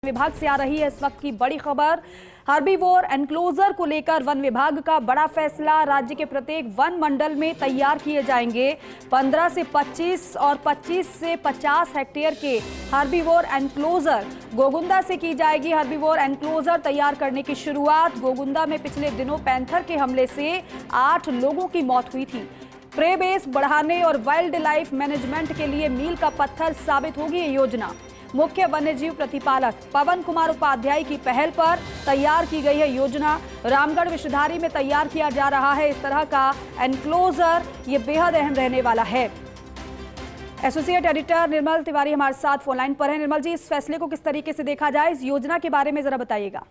विभाग से आ रही है इस वक्त की बड़ी खबर। हर्बीवोर एनक्लोजर को लेकर वन विभाग का बड़ा फैसला। राज्य के प्रत्येक वन मंडल में तैयार किए जाएंगे 15 से 25 और 25 से 50 हेक्टेयर के हर्बीवोर एनक्लोजर। गोगुंदा से की जाएगी हर्बीवोर एनक्लोजर तैयार करने की शुरुआत। गोगुंदा में पिछले दिनों पैंथर के हमले से 8 लोगों की मौत हुई थी। प्रे बेस बढ़ाने और वाइल्ड लाइफ मैनेजमेंट के लिए मील का पत्थर साबित होगी ये योजना। मुख्य वन्यजीव प्रतिपालक पवन कुमार उपाध्याय की पहल पर तैयार की गई है योजना। रामगढ़ विषधारी में तैयार किया जा रहा है इस तरह का एनक्लोजर। ये बेहद अहम रहने वाला है। एसोसिएट एडिटर निर्मल तिवारी हमारे साथ फोनलाइन पर है। निर्मल जी, इस फैसले को किस तरीके से देखा जाए, इस योजना के बारे में जरा बताइएगा।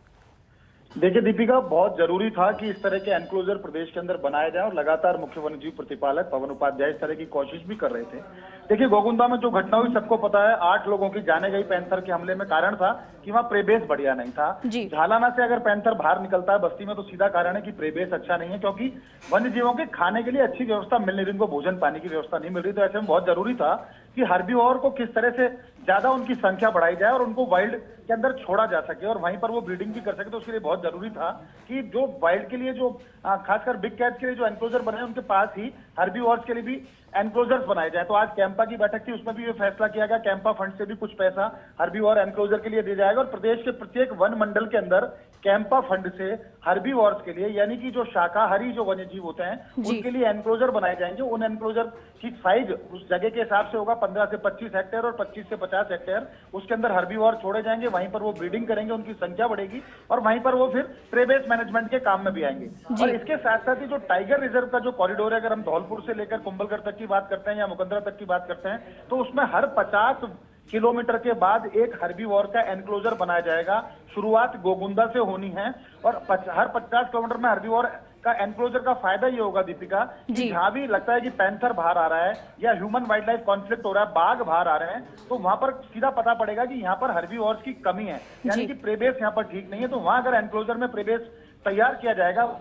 देखिए दीपिका, बहुत जरूरी था कि इस तरह के एनक्लोजर प्रदेश के अंदर बनाए जाए और लगातार मुख्य वन्यजीव प्रतिपालक पवन उपाध्याय इस तरह की कोशिश भी कर रहे थे। देखिए गोगुंदा में जो घटना हुई सबको पता है, 8 लोगों की जाने गई पैंथर के हमले में। कारण था कि वहाँ प्रेबेस बढ़िया नहीं था। झालाना से अगर पैंथर बाहर निकलता है बस्ती में तो सीधा कारण है कि प्रेबेस अच्छा नहीं है, क्योंकि वन्य जीवों के खाने के लिए अच्छी व्यवस्था मिल नहीं रही, उनको भोजन पानी की व्यवस्था नहीं मिल रही। तो ऐसे में बहुत जरूरी था कि हर्बीवोर को किस तरह से ज्यादा उनकी संख्या बढ़ाई जाए और उनको वाइल्ड के अंदर छोड़ा जा सके और वहीं पर वो ब्रीडिंग भी कर सके। तो उसके लिए बहुत जरूरी था कि जो वाइल्ड के लिए जो खासकर बिग कैट के लिए जो एनक्लोजर बने उनके पास ही हर्बीवोर्स के लिए भी एनक्लोजर्स बनाए जाए। तो आज कैंपा की बैठक थी, उसमें भी ये फैसला किया गया। कैंपा फंड से भी कुछ पैसा हर्बीवोर एनक्लोजर के लिए दिया जाएगा और प्रदेश के प्रत्येक वन मंडल के अंदर कैंपा फंड से हर्बीवोर्स के लिए, यानी कि जो शाकाहारी जो वन्यजीव होते हैं उनके लिए एनक्लोजर बनाए जाएंगे। उन एनक्लोजर की साइज उस जगह के हिसाब से होगा, 15 से 25 हेक्टेयर और 25 से 50 हेक्टेयर। उसके अंदर हर्बीवोर छोड़े जाएंगे, वहीं पर वो ब्रीडिंग करेंगे, उनकी संख्या बढ़ेगी और वहीं पर वो फिर प्रेबेस मैनेजमेंट के काम में भी आएंगे। और इसके साथ साथ ही जो टाइगर रिजर्व का जो कॉरिडोर है, अगर हम धौलपुर से लेकर कुंभलगढ़ तक की बात करते हैं या मुकंदरा तक की बात करते हैं, तो उसमें हर 50 किलोमीटर के बाद एक हर्बीवोर का एनक्लोजर बनाया जाएगा। शुरुआत गोगुंदा से होनी है और हर 50 किलोमीटर में हर्बीवोर का एनक्लोजर का फायदा ये होगा दीपिका कि जहां भी लगता है कि पैंथर बाहर आ रहा है या ह्यूमन वाइल्ड लाइफ कॉन्फ्लिक्ट हो रहा है, बाघ बाहर आ रहे हैं, तो वहां पर सीधा पता पड़ेगा कि यहाँ पर हर्बीवोर्स की कमी है, यानी कि प्रेबेस यहाँ पर ठीक नहीं है। तो वहां अगर एनक्लोजर में प्रेबेस तैयार किया जाएगा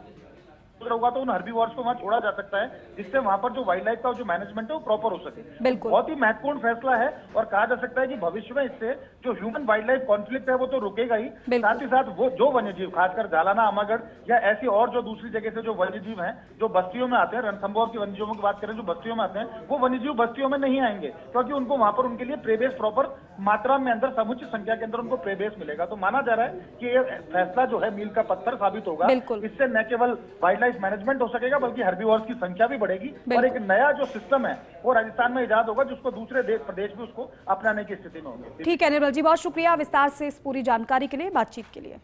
होगा तो उन हर्बीवोर्स को वहां छोड़ा जा सकता है, जिससे वहां पर जो वाइल्ड लाइफ का जो मैनेजमेंट है वो प्रॉपर हो सके। बहुत ही महत्वपूर्ण फैसला है और कहा जा सकता है कि भविष्य में इससे जो ह्यूमन वाइल्ड लाइफ कॉन्फ्लिक्ट है वो तो रुकेगा ही, साथ ही साथ वो जो वन्यजीव खासकर झालाना, अमागढ़ या ऐसी और जो दूसरी जगह से जो वन्यजीव हैं जो बस्तियों में आते हैं, रणथंभौर की वन्यजीवों की बात करें जो बस्तियों में आते हैं, वो वन्यजीव बस्तियों में नहीं आएंगे क्योंकि उनको वहां पर उनके लिए प्रेबेस प्रॉपर मात्रा में अंदर समुचित संख्या के अंदर उनको प्रेबेस मिलेगा। तो माना जा रहा है कि ये फैसला जो है मील का पत्थर साबित होगा। इससे न केवल वाइल्ड लाइफ मैनेजमेंट हो सकेगा बल्कि हर्बीवोर्स की संख्या भी बढ़ेगी और एक नया जो सिस्टम है वो राजस्थान में इजाद होगा जिसको दूसरे प्रदेश भी उसको अपनाने की स्थिति में होंगे। ठीक है निर्मल जी, बहुत शुक्रिया विस्तार से इस पूरी जानकारी के लिए, बातचीत के लिए।